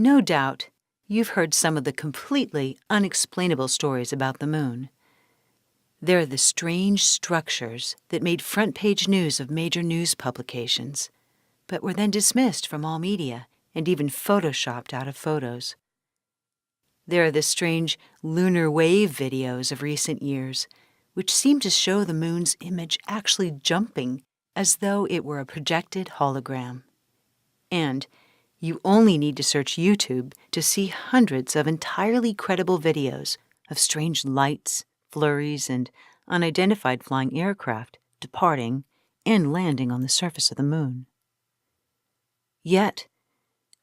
No doubt, you've heard some of the completely unexplainable stories about the moon. They're the strange structures that made front-page news of major news publications, but were then dismissed from all media and even photoshopped out of photos. There are the strange lunar wave videos of recent years, which seem to show the moon's image actually jumping as though it were a projected hologram. And you only need to search YouTube to see hundreds of entirely credible videos of strange lights, flurries, and unidentified flying aircraft departing and landing on the surface of the moon. Yet,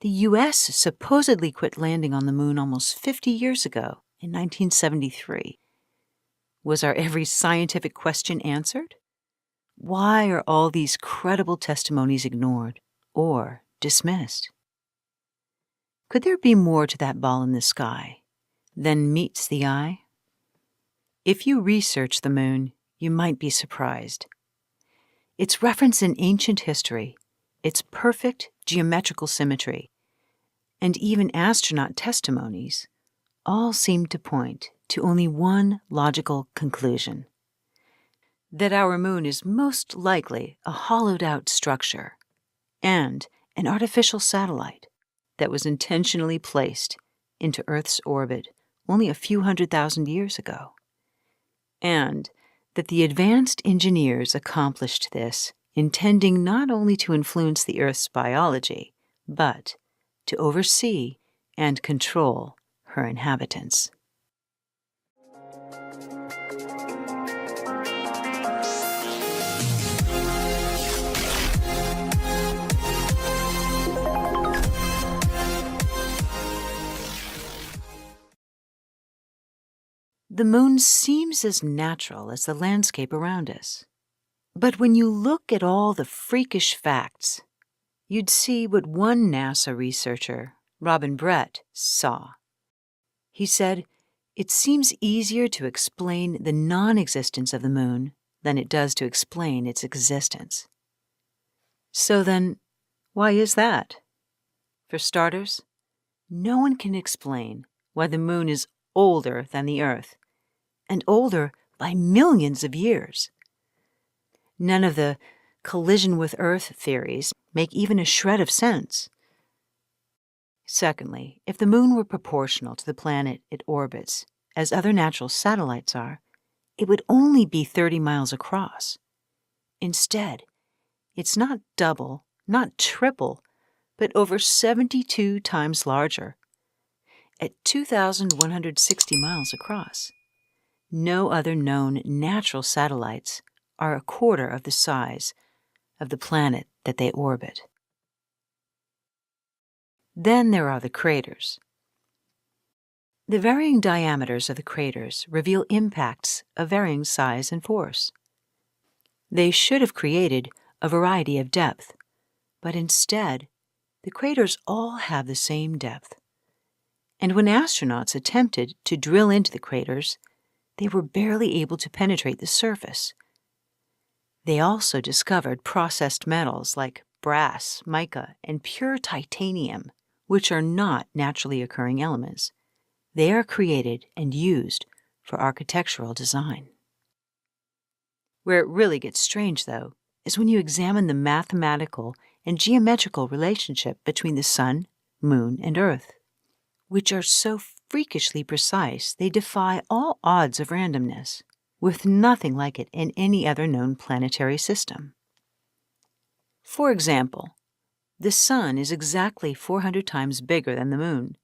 the U.S. supposedly quit landing on the moon almost 50 years ago, in 1973. Was our every scientific question answered? Why are all these credible testimonies ignored or dismissed? Could there be more to that ball in the sky than meets the eye? If you research the moon, you might be surprised. Its reference in ancient history, its perfect geometrical symmetry, and even astronaut testimonies all seem to point to only one logical conclusion: that our moon is most likely a hollowed-out structure and an artificial satellite that was intentionally placed into Earth's orbit only a few 100,000 years ago, and that the advanced engineers accomplished this intending not only to influence the Earth's biology, but to oversee and control her inhabitants. The moon seems as natural as the landscape around us. But when you look at all the freakish facts, you'd see what one NASA researcher, Robin Brett, saw. He said, "It seems easier to explain the non-existence of the moon than it does to explain its existence." So then, why is that? For starters, no one can explain why the moon is older than the Earth, and older by millions of years. None of the collision with Earth theories make even a shred of sense. Secondly, if the moon were proportional to the planet it orbits, as other natural satellites are, it would only be 30 miles across. Instead, it's not double, not triple, but over 72 times larger, at 2,160 miles across. No other known natural satellites are a quarter of the size of the planet that they orbit. Then there are the craters. The varying diameters of the craters reveal impacts of varying size and force. They should have created a variety of depth, but instead, the craters all have the same depth. And when astronauts attempted to drill into the craters, they were barely able to penetrate the surface. They also discovered processed metals like brass, mica, and pure titanium, which are not naturally occurring elements. They are created and used for architectural design. Where it really gets strange, though, is when you examine the mathematical and geometrical relationship between the Sun, Moon, and Earth, which are so freakishly precise they defy all odds of randomness, with nothing like it in any other known planetary system. For example, the Sun is exactly 400 times bigger than the Moon,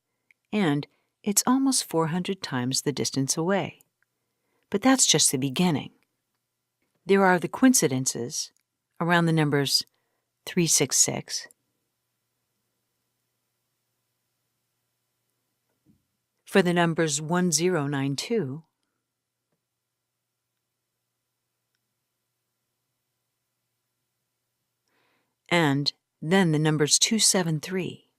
and it's almost 400 times the distance away. But that's just the beginning. There are the coincidences around the numbers 366, for the numbers 1092, and then the numbers 273.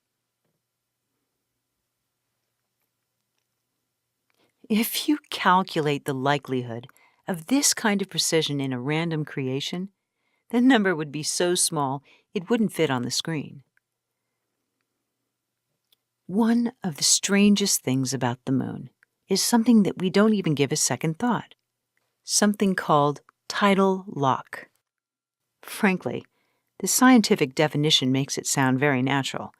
If you calculate the likelihood of this kind of precision in a random creation, the number would be so small it wouldn't fit on the screen. One of the strangest things about the moon is something that we don't even give a second thought, something called tidal lock. Frankly, the scientific definition makes it sound very natural.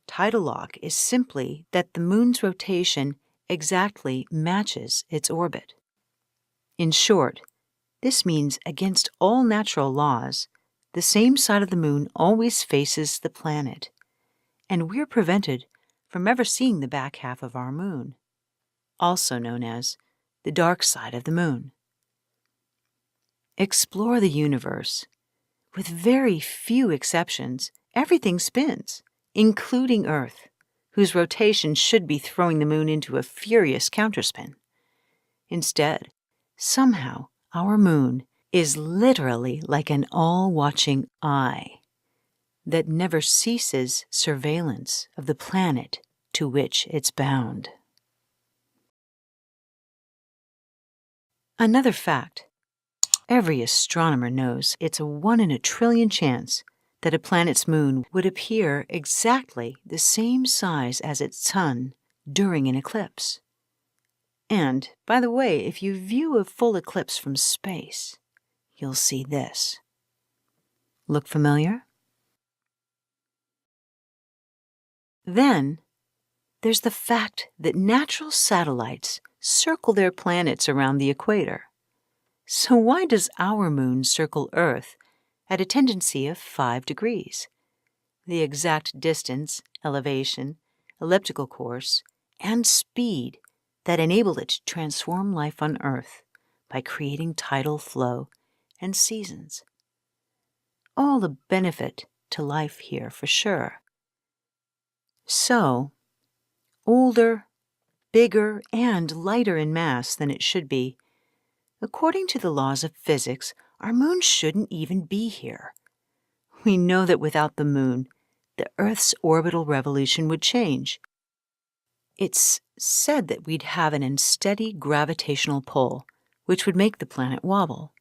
Tidal lock is simply that the moon's rotation exactly matches its orbit. In short, this means against all natural laws, the same side of the moon always faces the planet, and we're prevented from ever seeing the back half of our moon, also known as the dark side of the moon. Explore the universe. With very few exceptions, everything spins, including Earth, whose rotation should be throwing the moon into a furious counterspin. Instead, somehow, our moon is literally like an all-watching eye that never ceases surveillance of the planet to which it's bound. Another fact: every astronomer knows it's a 1 in a trillion chance that a planet's moon would appear exactly the same size as its sun during an eclipse. And, by the way, if you view a full eclipse from space, you'll see this. Look familiar? Then, there's the fact that natural satellites circle their planets around the equator. So why does our moon circle Earth at a tendency of 5 degrees? The exact distance, elevation, elliptical course, and speed that enable it to transform life on Earth by creating tidal flow and seasons. All a benefit to life here for sure. So, older, bigger, and lighter in mass than it should be, according to the laws of physics, our moon shouldn't even be here. We know that without the moon, the Earth's orbital revolution would change. It's said that we'd have an unsteady gravitational pull, which would make the planet wobble.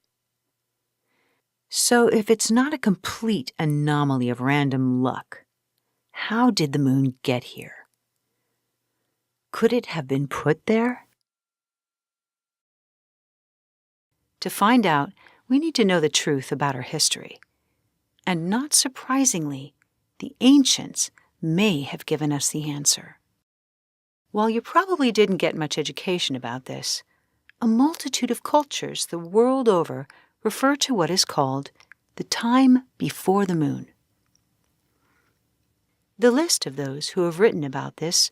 So if it's not a complete anomaly of random luck, how did the moon get here? Could it have been put there? To find out, we need to know the truth about our history. And not surprisingly, the ancients may have given us the answer. While you probably didn't get much education about this, a multitude of cultures the world over refer to what is called the time before the moon. The list of those who have written about this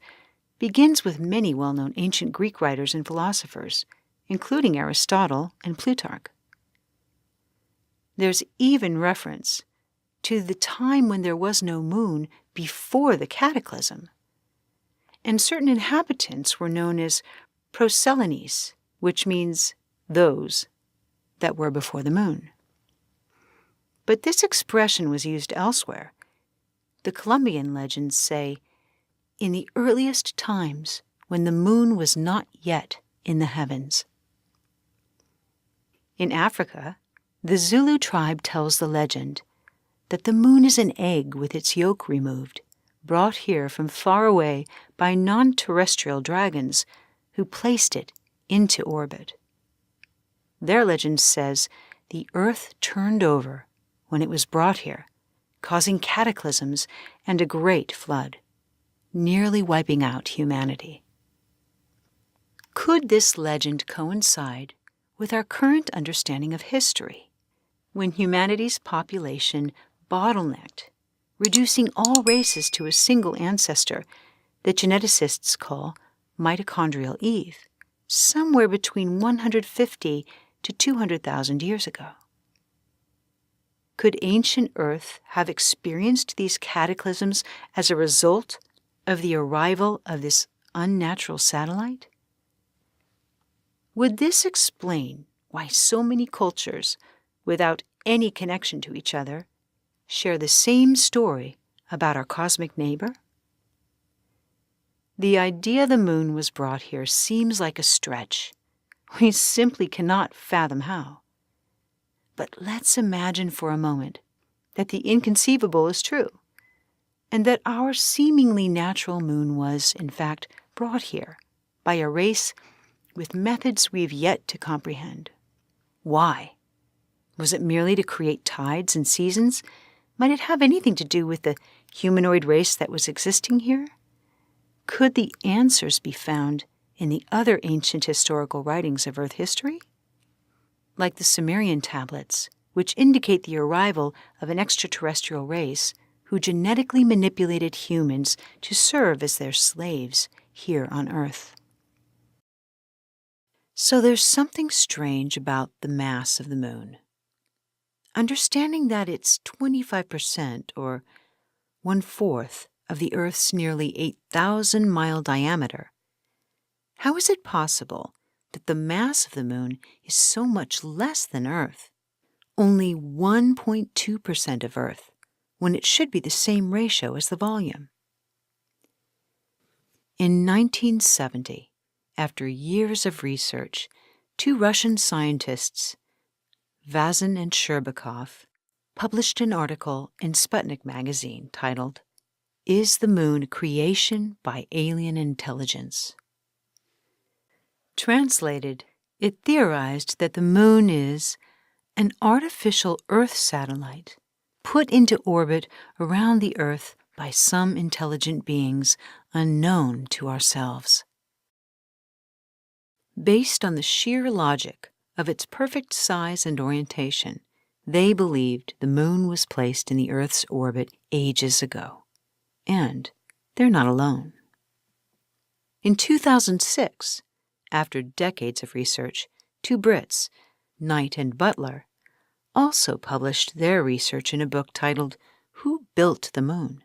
begins with many well-known ancient Greek writers and philosophers, including Aristotle and Plutarch. There's even reference to the time when there was no moon before the cataclysm, and certain inhabitants were known as proselines, which means those that were before the moon. But this expression was used elsewhere. The Columbian legends say, in the earliest times when the moon was not yet in the heavens. In Africa, the Zulu tribe tells the legend that the moon is an egg with its yolk removed, brought here from far away by non-terrestrial dragons who placed it into orbit. Their legend says the earth turned over when it was brought here, causing cataclysms and a great flood, nearly wiping out humanity. Could this legend coincide with our current understanding of history, when humanity's population bottlenecked, reducing all races to a single ancestor that geneticists call mitochondrial Eve, somewhere between 150 to 200,000 years ago? Could ancient Earth have experienced these cataclysms as a result of the arrival of this unnatural satellite? Would this explain why so many cultures, without any connection to each other, share the same story about our cosmic neighbor? The idea the moon was brought here seems like a stretch. We simply cannot fathom how. But let's imagine for a moment that the inconceivable is true, and that our seemingly natural moon was, in fact, brought here by a race with methods we've yet to comprehend. Why? Was it merely to create tides and seasons? Might it have anything to do with the humanoid race that was existing here? Could the answers be found in the other ancient historical writings of Earth history? Like the Sumerian tablets, which indicate the arrival of an extraterrestrial race who genetically manipulated humans to serve as their slaves here on Earth. So there's something strange about the mass of the moon. Understanding that it's 25% or 1/4 of the Earth's nearly 8,000-mile diameter, how is it possible that the mass of the moon is so much less than Earth, only 1.2% of Earth, when it should be the same ratio as the volume? In 1970, after years of research, two Russian scientists, Vazin and Sherbakov, published an article in Sputnik magazine titled, "Is the Moon Creation by Alien Intelligence?" Translated, it theorized that the moon is an artificial Earth satellite put into orbit around the Earth by some intelligent beings unknown to ourselves. Based on the sheer logic of its perfect size and orientation, they believed the moon was placed in the Earth's orbit ages ago. And they're not alone. In 2006, after decades of research, two Brits, Knight and Butler, also published their research in a book titled "Who Built the Moon?"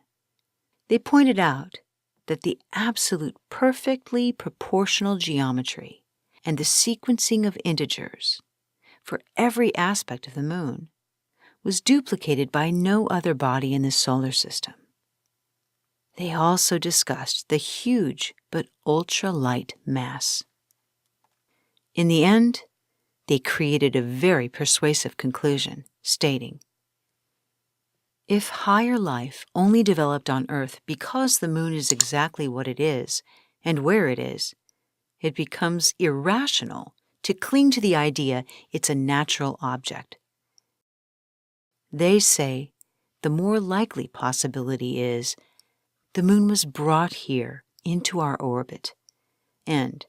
They pointed out that the absolute perfectly proportional geometry and the sequencing of integers for every aspect of the moon was duplicated by no other body in the solar system. They also discussed the huge but ultra-light mass. In the end, they created a very persuasive conclusion, stating, "If higher life only developed on Earth because the moon is exactly what it is and where it is, it becomes irrational to cling to the idea it's a natural object. They say the more likely possibility is the moon was brought here into our orbit and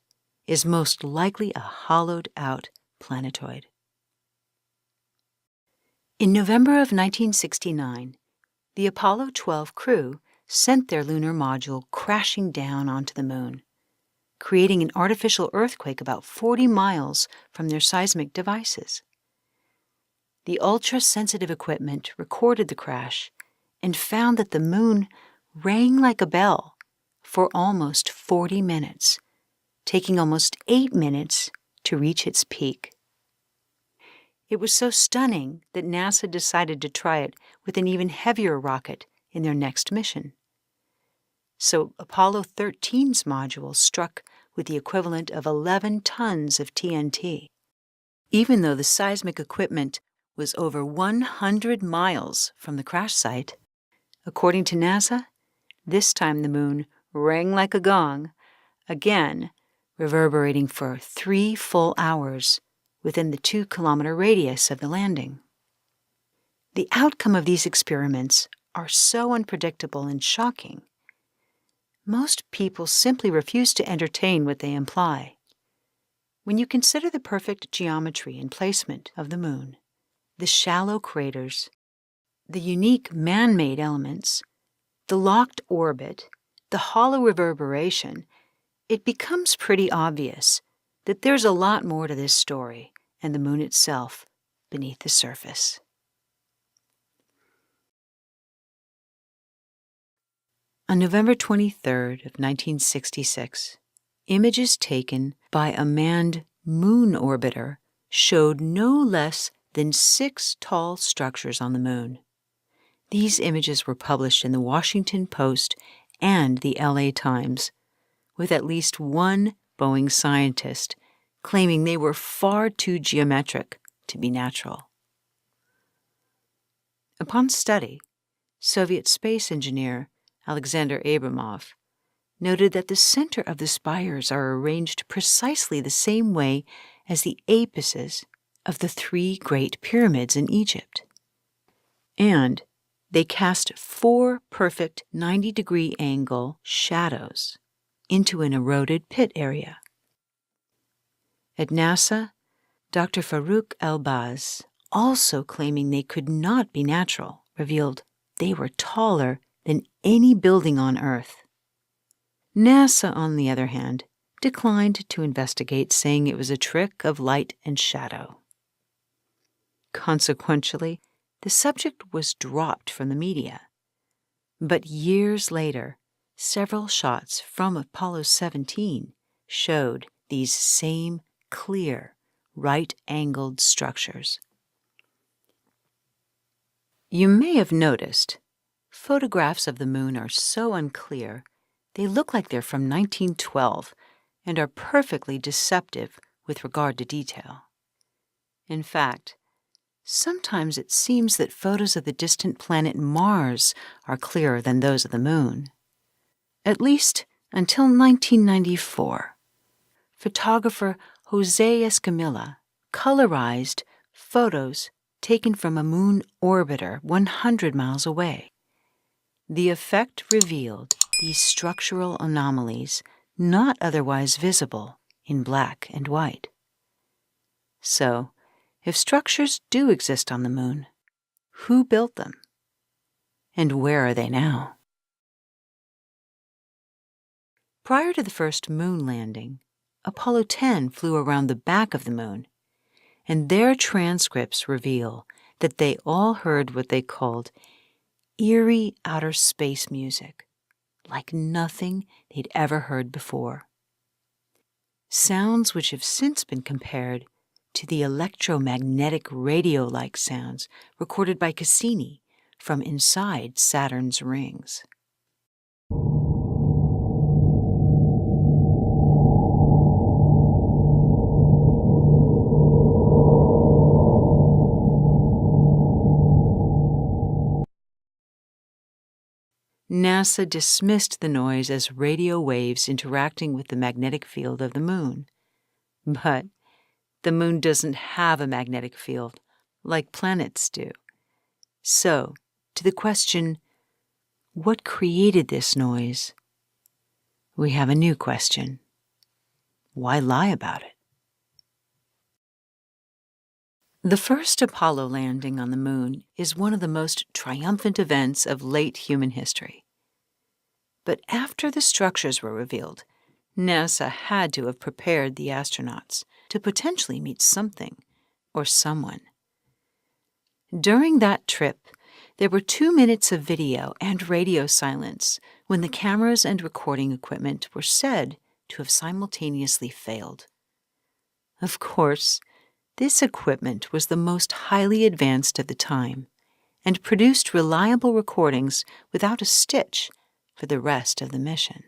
is most likely a hollowed-out planetoid." In November of 1969, the Apollo 12 crew sent their lunar module crashing down onto the moon, creating an artificial earthquake about 40 miles from their seismic devices. The ultra-sensitive equipment recorded the crash and found that the moon rang like a bell for almost 40 minutes, taking almost 8 minutes to reach its peak. It was so stunning that NASA decided to try it with an even heavier rocket in their next mission. So Apollo 13's module struck with the equivalent of 11 tons of TNT. Even though the seismic equipment was over 100 miles from the crash site, according to NASA, this time the moon rang like a gong, again reverberating for 3 full hours within the 2-kilometer radius of the landing. The outcome of these experiments are so unpredictable and shocking. Most people simply refuse to entertain what they imply. When you consider the perfect geometry and placement of the moon, the shallow craters, the unique man-made elements, the locked orbit, the hollow reverberation, it becomes pretty obvious that there's a lot more to this story and the moon itself beneath the surface. On November 23rd of 1966, images taken by a manned moon orbiter showed no less than 6 tall structures on the moon. These images were published in the Washington Post and the LA Times, with at least one Boeing scientist claiming they were far too geometric to be natural. Upon study, Soviet space engineer Alexander Abramov, noted that the center of the spires are arranged precisely the same way as the apices of the 3 great pyramids in Egypt. And they cast 4 perfect 90-degree angle shadows into an eroded pit area. At NASA, Dr. Farouk Elbaz, also claiming they could not be natural, revealed they were taller than any building on Earth. NASA, on the other hand, declined to investigate, saying it was a trick of light and shadow. Consequentially, the subject was dropped from the media. But years later, several shots from Apollo 17 showed these same clear, right-angled structures. You may have noticed, photographs of the moon are so unclear, they look like they're from 1912 and are perfectly deceptive with regard to detail. In fact, sometimes it seems that photos of the distant planet Mars are clearer than those of the moon. At least until 1994, photographer Jose Escamilla colorized photos taken from a moon orbiter 100 miles away. The effect revealed these structural anomalies not otherwise visible in black and white. So, if structures do exist on the moon, who built them? And where are they now? Prior to the first moon landing, Apollo 10 flew around the back of the moon, and their transcripts reveal that they all heard what they called eerie outer space music, like nothing they'd ever heard before. Sounds which have since been compared to the electromagnetic radio-like sounds recorded by Cassini from inside Saturn's rings. NASA dismissed the noise as radio waves interacting with the magnetic field of the moon. But the moon doesn't have a magnetic field like planets do. So, to the question, what created this noise? We have a new question. Why lie about it? The first Apollo landing on the moon is one of the most triumphant events of late human history. But after the structures were revealed, NASA had to have prepared the astronauts to potentially meet something or someone. During that trip, there were 2 minutes of video and radio silence when the cameras and recording equipment were said to have simultaneously failed. Of course, this equipment was the most highly advanced of the time and produced reliable recordings without a stitch for the rest of the mission.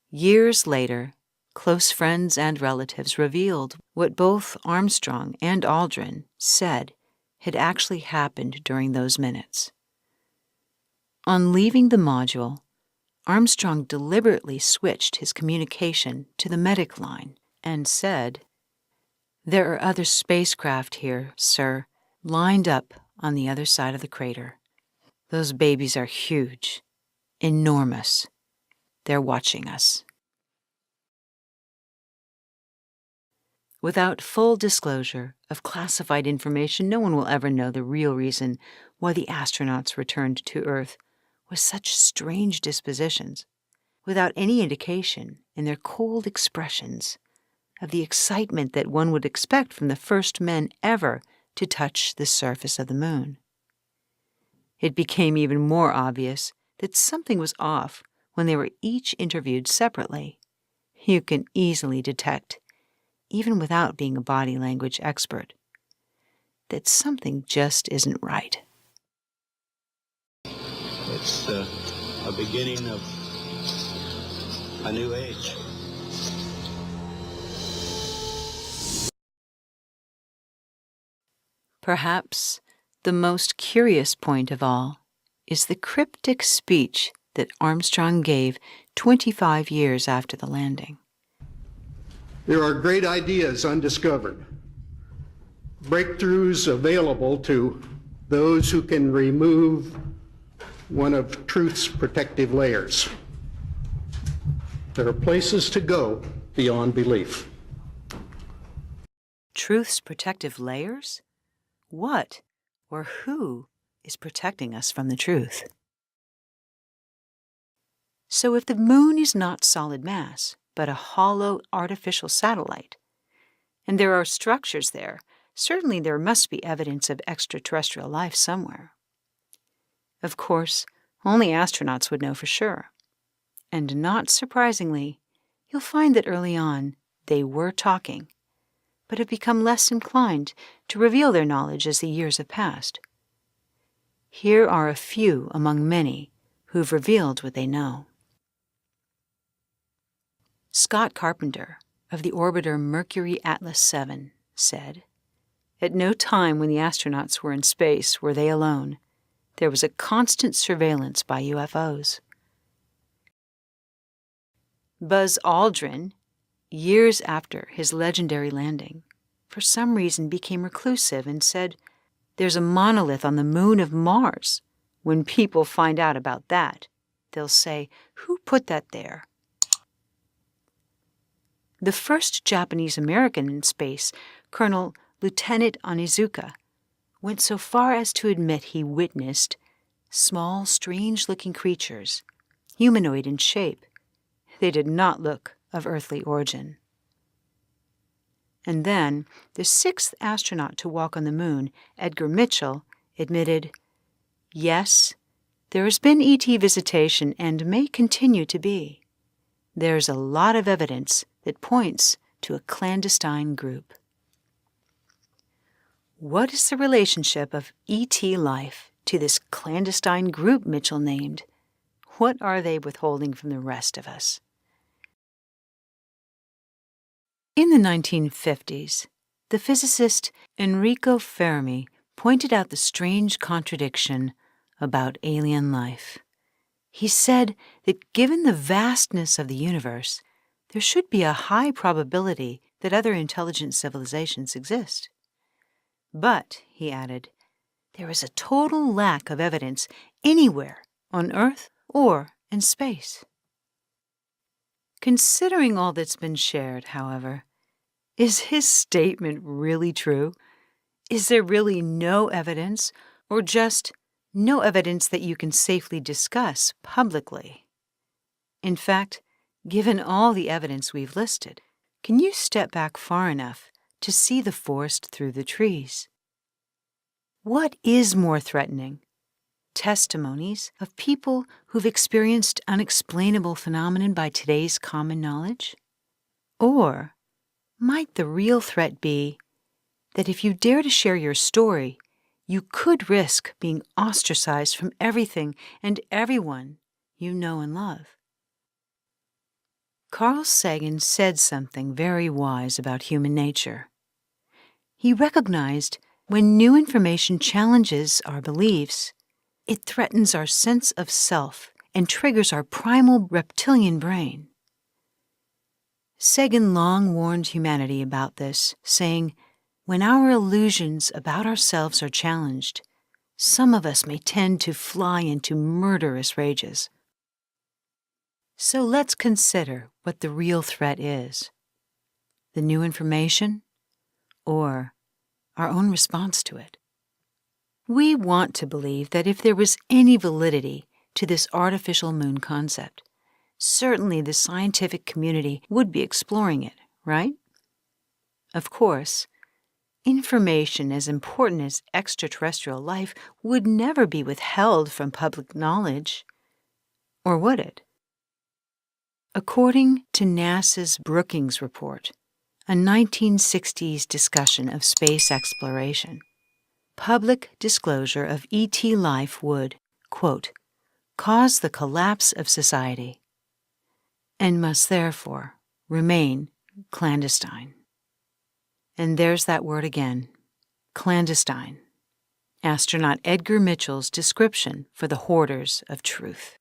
Years later, close friends and relatives revealed what both Armstrong and Aldrin said had actually happened during those minutes. On leaving the module, Armstrong deliberately switched his communication to the medic line and said, "There are other spacecraft here, sir, lined up on the other side of the crater. Those babies are huge, enormous. They're watching us." Without full disclosure of classified information, no one will ever know the real reason why the astronauts returned to Earth with such strange dispositions, without any indication in their cold expressions of the excitement that one would expect from the first men ever to touch the surface of the moon. It became even more obvious that something was off when they were each interviewed separately. You can easily detect, even without being a body language expert, that something just isn't right. It's a beginning of a new age. Perhaps the most curious point of all is the cryptic speech that Armstrong gave 25 years after the landing. There are great ideas undiscovered, breakthroughs available to those who can remove one of truth's protective layers. There are places to go beyond belief. Truth's protective layers? What or who is protecting us from the truth? So if the moon is not solid mass, but a hollow artificial satellite, and there are structures there, certainly there must be evidence of extraterrestrial life somewhere. Of course, only astronauts would know for sure. And not surprisingly, you'll find that early on they were talking, but have become less inclined to reveal their knowledge as the years have passed. Here are a few among many who've revealed what they know. Scott Carpenter of the orbiter Mercury Atlas 7 said, "At no time when the astronauts were in space were they alone. There was a constant surveillance by UFOs." Buzz Aldrin, years after his legendary landing, for some reason became reclusive and said, "There's a monolith on the moon of Mars. When people find out about that, they'll say, 'Who put that there?'" The first Japanese American in space, Colonel Lieutenant Onizuka, went so far as to admit he witnessed small, strange-looking creatures, humanoid in shape. They did not look of earthly origin. And then, the sixth astronaut to walk on the moon, Edgar Mitchell, admitted, "Yes, there has been ET visitation and may continue to be. There's a lot of evidence that points to a clandestine group." What is the relationship of ET life to this clandestine group Mitchell named? What are they withholding from the rest of us? In the 1950s, the physicist Enrico Fermi pointed out the strange contradiction about alien life. He said that given the vastness of the universe, there should be a high probability that other intelligent civilizations exist. But, he added, there is a total lack of evidence anywhere on Earth or in space. Considering all that's been shared, however, is his statement really true? Is there really no evidence, or just no evidence that you can safely discuss publicly? In fact, given all the evidence we've listed, can you step back far enough to see the forest through the trees? What is more threatening? Testimonies of people who've experienced unexplainable phenomenon by today's common knowledge? Or might the real threat be that if you dare to share your story, you could risk being ostracized from everything and everyone you know and love? Carl Sagan said something very wise about human nature. He recognized when new information challenges our beliefs, it threatens our sense of self and triggers our primal reptilian brain. Sagan long warned humanity about this, saying, "When our illusions about ourselves are challenged, some of us may tend to fly into murderous rages." So let's consider what the real threat is: the new information or our own response to it. We want to believe that if there was any validity to this artificial moon concept, certainly the scientific community would be exploring it, right? Of course, information as important as extraterrestrial life would never be withheld from public knowledge. Or would it? According to NASA's Brookings Report, a 1960s discussion of space exploration, public disclosure of ET life would, quote, "cause the collapse of society," and must therefore remain clandestine. And there's that word again, clandestine. astronaut Edgar Mitchell's description for the hoarders of truth.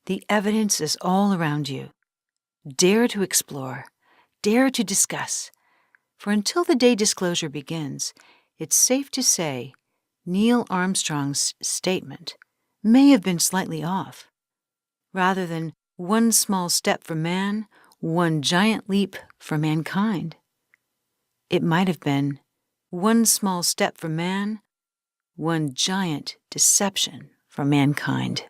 The evidence is all around you. Dare to explore, dare to discuss, for until the day disclosure begins, it's safe to say Neil Armstrong's statement may have been slightly off. Rather than one small step for man, one giant leap for mankind, it might have been one small step for man, one giant deception for mankind.